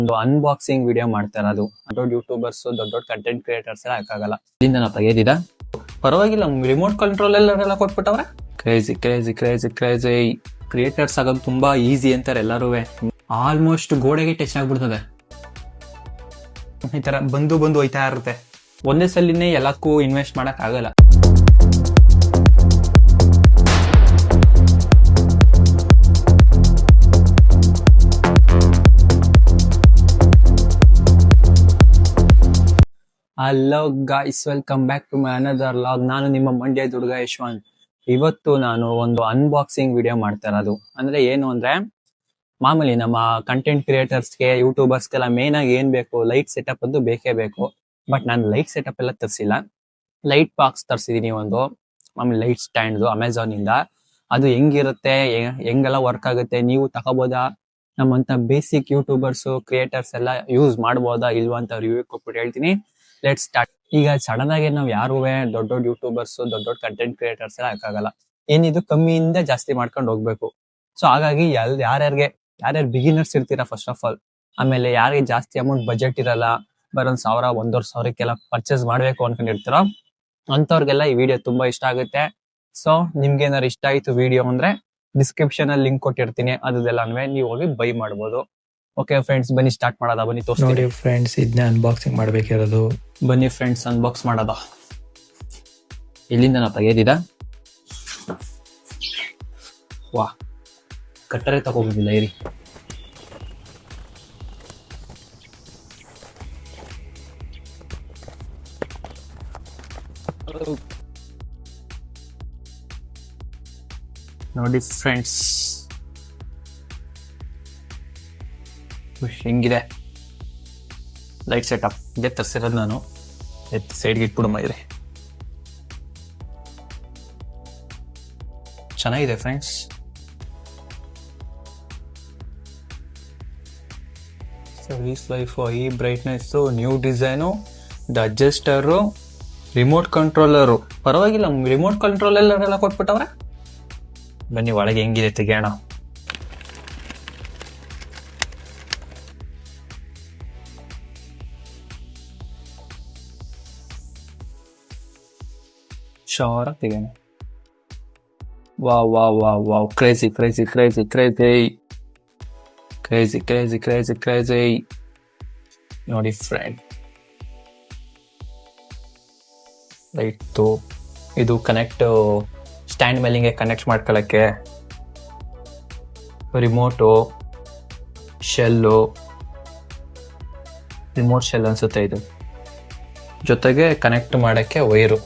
ಒಂದು unboxing video ಮಾಡ್ತಾ ಇರೋದು. ದೊಡ್ಡ ಯೂಟ್ಯೂಬರ್ಸ್ ದೊಡ್ಡ ಕಂಟೆಂಟ್ ಕ್ರಿಯೇಟರ್ಸ್ ಎಲ್ಲ ಹಾಕಾಗಲ್ಲ. ಇಲ್ಲಿಂದ ನಾವು ತೆಗೆದಿದ ಪರವಾಗಿಲ್ಲ, ರಿಮೋಟ್ ಕಂಟ್ರೋಲ್ ಎಲ್ಲ ಕೊಟ್ಬಿಟ್ಟವ್ರೆ. Crazy crazy crazy crazy. Creators ಆಗೋದು ತುಂಬಾ ಈಸಿ ಅಂತಾರೆ ಎಲ್ಲರೂ. ಆಲ್ಮೋಸ್ಟ್ ಗೋಡೆಗೆ ಟಚ್ ಆಗ್ಬಿಡ್ತದೆ. ಈ ತರ ಬಂದು ಹೋಯ್ತಾ ಇರುತ್ತೆ. ಒಂದೇ ಸಲಿನೇ ಎಲ್ಲಕ್ಕೂ ಇನ್ವೆಸ್ಟ್ ಮಾಡಕ್ ಆಗಲ್ಲ. Hello guys, welcome back to my another vlog. ನಾನು ನಿಮ್ಮ ಮಂಡ್ಯ ದುರ್ಗ ಯಶವಂತ್. ಇವತ್ತು ನಾನು ಒಂದು ಅನ್ಬಾಕ್ಸಿಂಗ್ ವಿಡಿಯೋ ಮಾಡ್ತಾ ಇರೋದು. ಅಂದ್ರೆ ಏನು ಅಂದ್ರೆ, ಮಾಮೂಲಿ ನಮ್ಮ ಕಂಟೆಂಟ್ ಕ್ರಿಯೇಟರ್ಸ್ಗೆ ಯೂಟ್ಯೂಬರ್ಸ್ಗೆಲ್ಲ ಮೇನ್ ಆಗಿ ಏನ್ ಬೇಕು, ಲೈಟ್ ಸೆಟಪ್ ಅಂತೂ ಬೇಕೇ ಬೇಕು. ಬಟ್ ನಾನು ಲೈಟ್ ಸೆಟಪ್ ಎಲ್ಲ ತರಿಸಿಲ್ಲ. ಲೈಟ್ ಬಾಕ್ಸ್ ತರಿಸಿದೀನಿ ಒಂದು, ಮಾಮೂಲಿ ಲೈಟ್ ಸ್ಟ್ಯಾಂಡ್ ಅಮೆಝಾನ್ ಇಂದ. ಅದು ಹೆಂಗಿರುತ್ತೆ, ಹೆಂಗೆಲ್ಲ ವರ್ಕ್ ಆಗುತ್ತೆ, ನೀವು ತಗೋಬೋದಾ, ನಮ್ಮಂತ ಬೇಸಿಕ್ ಯೂಟ್ಯೂಬರ್ಸ್ ಕ್ರಿಯೇಟರ್ಸ್ ಎಲ್ಲ ಯೂಸ್ ಮಾಡ್ಬೋದಾ ಇಲ್ವಾ ಅಂತ ರಿವ್ಯೂ ಕೊಟ್ಬಿಟ್ಟು ಹೇಳ್ತೀನಿ. Let's start. ಈಗ ಸಡನ್ ಆಗಿ ನಾವು ಯಾರು ದೊಡ್ಡ ಯೂಟ್ಯೂಬರ್ಸ್ ದೊಡ್ಡ ಕಂಟೆಂಟ್ ಕ್ರಿಯೇಟರ್ಸ್ ಎಲ್ಲ ಹಾಕಾಗಲ್ಲ. ಏನಿದು ಕಮ್ಮಿಯಿಂದ ಜಾಸ್ತಿ ಮಾಡ್ಕೊಂಡು ಹೋಗ್ಬೇಕು. ಸೊ ಹಾಗಾಗಿ ಯಾರ್ಯಾರು ಬಿಗಿನರ್ಸ್ ಇರ್ತೀರಾ ಫಸ್ಟ್ ಆಫ್ ಆಲ್, ಆಮೇಲೆ ಯಾರಿಗೆ ಜಾಸ್ತಿ ಅಮೌಂಟ್ ಬಜೆಟ್ ಇರಲ್ಲ, ಬರೋಂದ್ 1,000-1,500 ಪರ್ಚೇಸ್ ಮಾಡ್ಬೇಕು ಅನ್ಕೊಂಡಿರ್ತೀರೋ ಅಂತವ್ರಿಗೆಲ್ಲ ಈ ವಿಡಿಯೋ ತುಂಬಾ ಇಷ್ಟ ಆಗುತ್ತೆ. ಸೊ ನಿಮ್ಗೆ ಏನಾದ್ರು ಇಷ್ಟ ಆಯ್ತು ವಿಡಿಯೋ ಅಂದ್ರೆ ಡಿಸ್ಕ್ರಿಪ್ಷನ್ ಅಲ್ಲಿ ಲಿಂಕ್ ಕೊಟ್ಟಿರ್ತೀನಿ, ಅದೆಲ್ಲ ನೀವು ಹೋಗಿ ಬೈ ಮಾಡ್ಬೋದು. ಓಕೆ ಫ್ರೆಂಡ್ಸ್, ಬನ್ನಿ ಸ್ಟಾರ್ಟ್ ಮಾಡೋದ. ಬನ್ನಿ ನೋಡಿ ಫ್ರೆಂಡ್ಸ್, ಇದನ್ನ ಅನ್ಬಾಕ್ಸಿಂಗ್ ಮಾಡ್ಬೇಕಿರೋದು. ಬನ್ನಿ ಫ್ರೆಂಡ್ಸ್, ಅನ್ಬಾಕ್ಸ್ ಮಾಡೋದ. ಇಲ್ಲಿಂದ ನಾವು ತೆಗೆದಿದ. ವಾ, ಕಟ್ಟರೆ ತಗೋಬೋದಿಲ್ಲ ಇರಿ. ನೋಡಿ ಫ್ರೆಂಡ್ಸ್, ಹೆಂಗಿದೆ ಲೈಟ್ ಸೆಟಪ್. ಇದೇ ತರಿಸಿರೋದು ನಾನು. ಸೈಡ್ಗೆ ಇಟ್ಬಿಡಮ್ಮ ಇದ್ರೆ. ಚೆನ್ನಾಗಿದೆ ಫ್ರೆಂಡ್ಸ್. ಸರ್ವಿಸ್ ಲೈಫ್, ಈ brightness, new design, the adjuster, remote controller. ಪರವಾಗಿಲ್ಲ, ರಿಮೋಟ್ ಕಂಟ್ರೋಲ್ ಎಲ್ಲ ಕೊಟ್ಬಿಟ್ಟವ್ರೆ. ಬನ್ನಿ ಒಳಗೆ ಹೆಂಗಿದೆ ತೆಗೆಯೋಣ. ಶೋರ ತೆಗೆಯೋಣ. Wow, crazy crazy crazy crazy crazy crazy crazy crazy. ನೋಡಿ ಫ್ರೆಂಡ್, ಲೈಟ್ ಇದು ಕನೆಕ್ಟ್, ಸ್ಟ್ಯಾಂಡ್ ಮೇಲಿಂಗೆ ಕನೆಕ್ಟ್ ಮಾಡ್ಕೊಳ್ಳಕ್ಕೆ, ರಿಮೋಟು, ಶೆಲ್ಲು, ರಿಮೋಟ್ ಶೆಲ್ ಅನ್ಸುತ್ತೆ ಇದು, ಜೊತೆಗೆ ಕನೆಕ್ಟ್ ಮಾಡಕ್ಕೆ ವೈರು.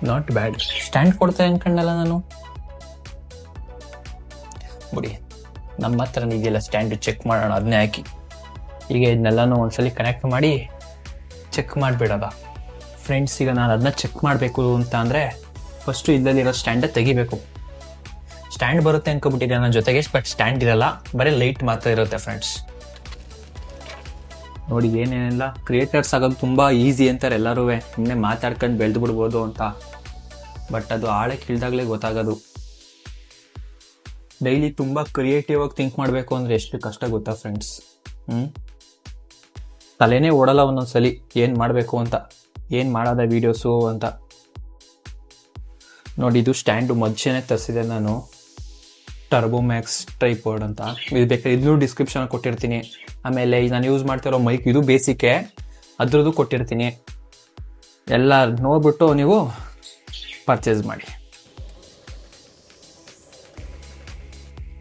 Not bad. ಸ್ಟ್ಯಾಂಡ್ ಕೊಡ್ತಾ ಅನ್ಕೊಂಡಲ್ಲ ನಾನು. ಬಿಡಿ, ನಮ್ಮ ಹತ್ರ ಇದೆಯಲ್ಲ ಸ್ಟ್ಯಾಂಡ್, ಚೆಕ್ ಮಾಡೋಣ ಅದನ್ನೇ ಹಾಕಿ. ಈಗ ಇದನ್ನೆಲ್ಲನೂ ಒಂದ್ಸಲಿ ಕನೆಕ್ಟ್ ಮಾಡಿ ಚೆಕ್ ಮಾಡಿಬಿಡೋದ ಫ್ರೆಂಡ್ಸ್. ಈಗ ನಾನು ಅದನ್ನ ಚೆಕ್ ಮಾಡಬೇಕು ಅಂತ ಅಂದರೆ ಫಸ್ಟು ಇಲ್ಲದಿರೋ ಸ್ಟ್ಯಾಂಡ್ ತೆಗಿಬೇಕು. ಸ್ಟ್ಯಾಂಡ್ ಬರುತ್ತೆ ಅನ್ಕೊಬಿಟ್ಟಿದೆ ನನ್ನ ಜೊತೆಗೆ, ಬಟ್ ಸ್ಟ್ಯಾಂಡ್ ಇರಲ್ಲ, ಬರೀ ಲೈಟ್ ಮಾತ್ರ ಇರುತ್ತೆ ಫ್ರೆಂಡ್ಸ್. ನೋಡಿ ಏನೇನೆಲ್ಲ ಕ್ರಿಯೇಟರ್ಸ್ ಆಗೋದು ತುಂಬ ಈಸಿ ಅಂತಾರೆ ಎಲ್ಲರೂ. ಸುಮ್ಮನೆ ಮಾತಾಡ್ಕೊಂಡು ಬೆಳೆದು ಬಿಡ್ಬೋದು ಅಂತ, ಬಟ್ ಅದು ಆಳಕ್ಕೆ ಇಳ್ದಾಗಲೇ ಗೊತ್ತಾಗೋದು. ಡೈಲಿ ತುಂಬ ಕ್ರಿಯೇಟಿವ್ ಆಗಿ ಥಿಂಕ್ ಮಾಡಬೇಕು ಅಂದರೆ ಎಷ್ಟು ಕಷ್ಟ ಗೊತ್ತಾ ಫ್ರೆಂಡ್ಸ್. ತಲೆನೇ ಓಡಲ್ಲ ಒಂದೊಂದ್ಸಲಿ ಏನು ಮಾಡಬೇಕು ಅಂತ, ಏನು ಮಾಡೋದ ವೀಡಿಯೋಸು ಅಂತ. ನೋಡಿ, ಇದು ಸ್ಟ್ಯಾಂಡು ಮಧ್ಯನೇ ತರಿಸಿದೆ ನಾನು, ಟರ್ಬೋಮ್ಯಾಕ್ಸ್ ಟ್ರೈಪಾಡ್ ಅಂತ. ಇದು ಬೇಕಾದ್ರೆ ಇದನ್ನು ಡಿಸ್ಕ್ರಿಪ್ಷನ್ ಕೊಟ್ಟಿರ್ತೀನಿ. ಆಮೇಲೆ ನಾನು ಯೂಸ್ ಮಾಡ್ತಿರೋ ಮೈಕ್ ಇದು ಬೇಸಿಕ್ಕೆ, ಅದ್ರದ್ದು ಕೊಟ್ಟಿರ್ತೀನಿ. ಎಲ್ಲ ನೋಡ್ಬಿಟ್ಟು ನೀವು ಪರ್ಚೇಸ್ ಮಾಡಿ.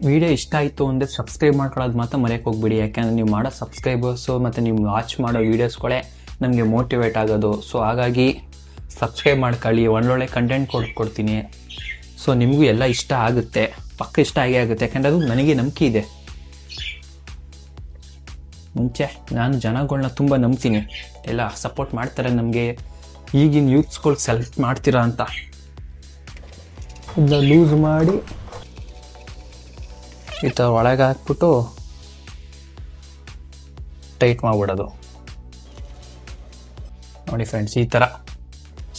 ವಿಡಿಯೋ ಇಷ್ಟ ಆಯಿತು ಅಂದರೆ ಸಬ್ಸ್ಕ್ರೈಬ್ ಮಾಡ್ಕೊಳ್ಳೋದು ಮಾತ್ರ ಮರೆಯೋಕೆ ಹೋಗ್ಬಿಡಿ. ಯಾಕೆಂದರೆ ನೀವು ಮಾಡೋ ಸಬ್ಸ್ಕ್ರೈಬರ್ಸು ಮತ್ತು ನೀವು ವಾಚ್ ಮಾಡೋ ವೀಡಿಯೋಸ್ಗಳೇ ನಮಗೆ ಮೋಟಿವೇಟ್ ಆಗೋದು. ಸೊ ಹಾಗಾಗಿ ಸಬ್ಸ್ಕ್ರೈಬ್ ಮಾಡ್ಕೊಳ್ಳಿ, ಒಳ್ಳೊಳ್ಳೆ ಕಂಟೆಂಟ್ ಕೊಡ್ತೀನಿ. ಸೊ ನಿಮಗೂ ಎಲ್ಲ ಇಷ್ಟ ಆಗುತ್ತೆ, ಪಕ್ಕ ಇಷ್ಟ ಆಗೇ ಆಗುತ್ತೆ. ಯಾಕೆಂದರೆ ಅದು ನನಗೆ ನಂಬಿಕೆ ಇದೆ. ಮುಂಚೆ ನಾನು ಜನಗಳನ್ನ ತುಂಬ ನಂಬ್ತೀನಿ, ಎಲ್ಲ ಸಪೋರ್ಟ್ ಮಾಡ್ತಾರೆ ನಮಗೆ. ಈಗಿನ ಯೂತ್ಸ್ಗಳು ಸೆಲೆಕ್ಟ್ ಮಾಡ್ತೀರಾ ಅಂತ ಇದನ್ನ ಲೂಸ್ ಮಾಡಿ ಈ ಥರ ಒಳಗೆ ಹಾಕ್ಬಿಟ್ಟು ಟೈಟ್ ಮಾಡಿಬಿಡೋದು. ನೋಡಿ ಫ್ರೆಂಡ್ಸ್, ಈ ಥರ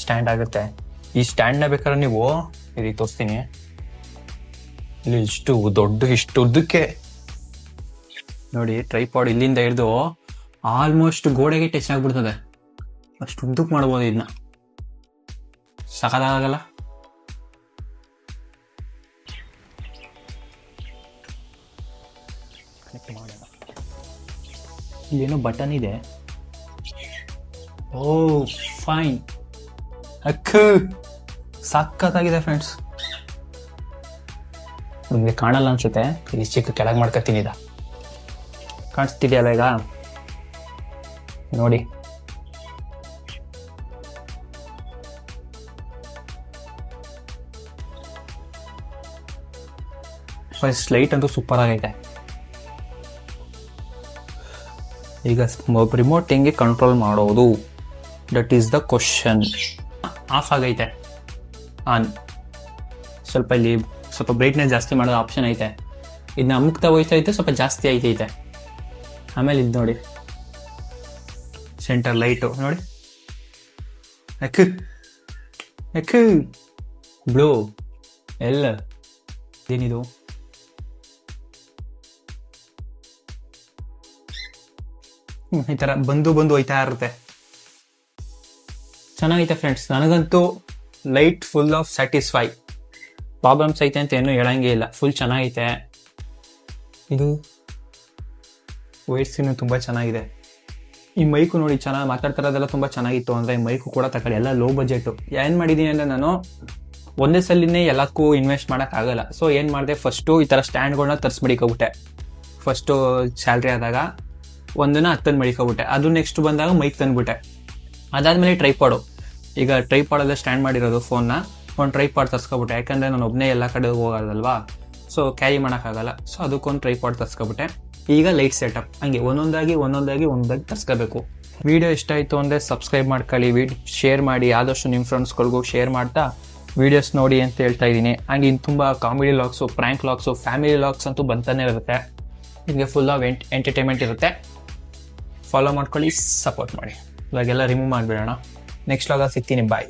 ಸ್ಟ್ಯಾಂಡ್ ಆಗುತ್ತೆ. ಈ ಸ್ಟ್ಯಾಂಡ್ನ ಬೇಕಾದ್ರೆ ನೀವು ಇದು ತೋರಿಸ್ತೀನಿ. ಇಲ್ಲಿ ಇಷ್ಟು ಉದ್ದಕ್ಕೆ ನೋಡಿ ಟ್ರೈಪಾಡ್ ಇಲ್ಲಿಂದ ಹಿಡಿದು ಆಲ್ಮೋಸ್ಟ್ ಗೋಡೆಗೆ ಟಚ್ ಆಗ್ಬಿಡ್ತದೆ, ಅಷ್ಟು ಉದ್ದಕ್ಕೆ ಮಾಡ್ಬೋದು ಇದನ್ನ. ಸಖತ್ತಾಗಲ್ಲ? ಇಲ್ಲೇನೋ ಬಟನ್ ಇದೆ. ಓ ಫೈನ್, ಸಖತ್ತಾಗಿದೆ ಫ್ರೆಂಡ್ಸ್. ನಿಮಗೆ ಕಾಣಲ್ಲ ಅನ್ಸುತ್ತೆ, ಇಲ್ಲಿ ಚಿಕ್ಕ ಕೆಳಗೆ ಮಾಡ್ಕೊತೀನಿ. ಕಾಣಿಸ್ತಿದೆಯಲ್ಲ ಈಗ ನೋಡಿ. ಫಸ್ಟ್ ಲೈಟ್ ಅಂತೂ ಸೂಪರ್ ಆಗೈತೆ. ಈಗ ರಿಮೋಟ್ ಹೆಂಗೆ ಕಂಟ್ರೋಲ್ ಮಾಡೋದು, that is the question. Of ಆಗೈತೆ, ಆನ್. ಸ್ವಲ್ಪ ಇಲ್ಲಿ ಸ್ವಲ್ಪ ಬ್ರೈಟ್ನೆಸ್ ಜಾಸ್ತಿ ಮಾಡೋ ಆಪ್ಷನ್ ಐತೆ, ಇದನ್ನ ಅಮುಕ್ತಾ ಹೋಯ್ತೈತೆ, ಸ್ವಲ್ಪ ಜಾಸ್ತಿ ಐತೈತೆ. ಆಮೇಲೆ ಇದು ನೋಡಿ ಸೆಂಟರ್ ಲೈಟು ನೋಡಿ, ಬ್ಲೂ ಎಲ್ಲ ಏನಿದು. ಈ ಥರ ಬಂದು ಹೋಯ್ತಾ ಇರುತ್ತೆ. ಚೆನ್ನಾಗೈತೆ ಫ್ರೆಂಡ್ಸ್, ನನಗಂತೂ light full of satisfy. Problems ಐತೆ ಅಂತ ಏನೂ ಹೇಳಂಗೇ ಇಲ್ಲ, ಫುಲ್ ಚೆನ್ನಾಗೈತೆ. ಇದು ವೈಟ್ ಸ್ಕ್ರೀನು ತುಂಬ ಚೆನ್ನಾಗಿದೆ. ಈ ಮೈಕು ನೋಡಿ, ಚೆನ್ನಾಗಿ ಮಾತಾಡ್ತಿರೋದೆಲ್ಲ ತುಂಬ ಚೆನ್ನಾಗಿತ್ತು. ಅಂದರೆ ಈ ಮೈಕು ಕೂಡ ತಗೊಳ್ಳಿ, ಎಲ್ಲ ಲೋ ಬಜೆಟು. ಏನು ಮಾಡಿದ್ದೀನಿ ಅಂದರೆ ನಾನು ಒಂದೇ ಸಲಿನೇ ಎಲ್ಲದಕ್ಕೂ ಇನ್ವೆಸ್ಟ್ ಮಾಡೋಕ್ಕಾಗಲ್ಲ. ಸೊ ಏನು ಮಾಡಿದೆ, ಫಸ್ಟು ಈ ಥರ ಸ್ಟ್ಯಾಂಡ್ಗಳನ್ನ ತರಿಸ್ಬಿಡಿಕೊಬಿಟ್ಟೆ. ಫಸ್ಟು ಸ್ಯಾಲ್ರಿ ಆದಾಗ ಒಂದನ್ನು 10 ಮಡಿಕೊಬಿಟ್ಟೆ, ಅದು ನೆಕ್ಸ್ಟ್ ಬಂದಾಗ ಮೈಕ್ ತಂದುಬಿಟ್ಟೆ. ಅದಾದಮೇಲೆ ಟ್ರೈಪಾಡು. ಈಗ ಟ್ರೈಪಾಡಲ್ಲೇ ಸ್ಟ್ಯಾಂಡ್ ಮಾಡಿರೋದು ಫೋನ್ನ, ಒಂದು ಟ್ರೈಪಾಡ್ ತರಿಸ್ಕೊಬಿಟ್ಟೆ. ಯಾಕಂದರೆ ನಾನು ಒಬ್ಬನೇ ಎಲ್ಲ ಕಡೆ ಹೋಗೋದಲ್ವಾ, ಸೊ ಕ್ಯಾರಿ ಮಾಡೋಕ್ಕಾಗಲ್ಲ. ಸೊ ಅದಕ್ಕೊಂದು ಟ್ರೈಪಾಡ್ ತರಿಸ್ಕೊಬಿಟ್ಟೆ. ಈಗ ಲೈಟ್ ಸೆಟಪ್ ಹಂಗೆ ಒಂದೊಂದಾಗಿ ತರಿಸ್ಕೋಬೇಕು. ವಿಡಿಯೋ ಇಷ್ಟ ಆಯಿತು ಅಂದರೆ ಸಬ್ಸ್ಕ್ರೈಬ್ ಮಾಡ್ಕೊಳ್ಳಿ, ಶೇರ್ ಮಾಡಿ, ಆದಷ್ಟು ನಿಮ್ಮ ಫ್ರೆಂಡ್ಸ್ಗಳಿಗೂ ಶೇರ್ ಮಾಡ್ತಾ ವೀಡಿಯೋಸ್ ನೋಡಿ ಅಂತ ಹೇಳ್ತಾ ಇದ್ದೀನಿ. ಹಂಗೆ ಇನ್ನು ತುಂಬ comedy vlogs, prank vlogs, family vlogs ಅಂತೂ ಬಂತಾನೆ ಇರುತ್ತೆ. ನಿಮಗೆ ಫುಲ್ ಆಫ್ ಎಂಟರ್ಟೈನ್ಮೆಂಟ್ ಇರುತ್ತೆ. ಫಾಲೋ ಮಾಡ್ಕೊಳ್ಳಿ, ಸಪೋರ್ಟ್ ಮಾಡಿ. ಇವಾಗೆಲ್ಲ ರಿಮೂವ್ ಮಾಡಿಬಿಡೋಣ. ನೆಕ್ಸ್ಟ್ ಲಾಗ ಸಿಗ್ತೀನಿ, ಬಾಯ್.